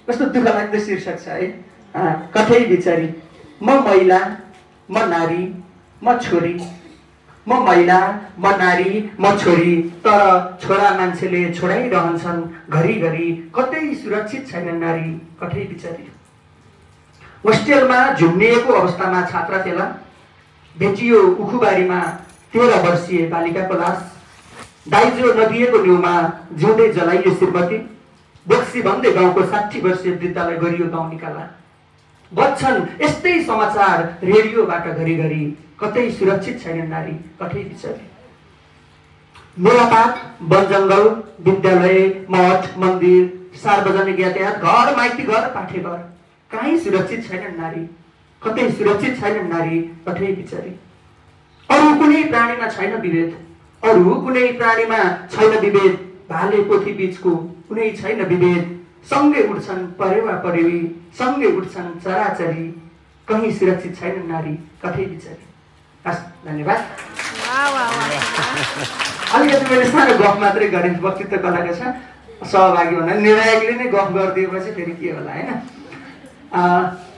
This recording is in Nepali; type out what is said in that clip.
कस्तो दुःखलाग्दो शीर्षक छ है। कठै बिचारी, म महिला, म नारी, म छोरी, म महिला, म नारी, म छोरी, तर छोरा मान्छेले छोडाइरहन्छन् घरिघरि, कतै सुरक्षित छैन नारी, कठै बिचारी। होस्टेलमा झुम्निएको अवस्थामा छात्रा फेला भेटियो उखुबारीमा 13 वर्षीय बालिकाको लास। दाइजो नदिएको न्युमा जिउँदै जलाइयो श्रीमती। बोक्सी भन्दै गाउँको 60 वर्षीय वृद्धलाई गरियो गाउँ निकाला। बच्छन् यस्तै समाचार रेडियोबाट घरिघरि, कतै सुरक्षित छैन नारी, कठै बिचारी। मेलापात, वनजङ्गल, विद्यालय, मठ, मन्दिर, सार्वजनिक यातायात, घर माइती घर, पाठे घर, कहीँ सुरक्षित छैन नारी, कतै सुरक्षित छैन नारी, कठै बिचारी। अरू कुनै प्राणीमा छैन विभेद, अरू कुनै प्राणीमा छैन विभेद, भाले पोथी बीचको कुनै छैन विभेद, सँगै उड्छन् परेवा परेवी, सँगै उड्छन् चराचरी, कहीँ सुरक्षित छैन नारी, कठै बिचारी। हस्, धन्यवाद। अलिकति मैले सानो गफ मात्रै गरेँ, वक्तृत्व कलाको छ। सहभागी हुन निर्णायकले नै गफ गरिदिएपछि फेरि के होला होइन।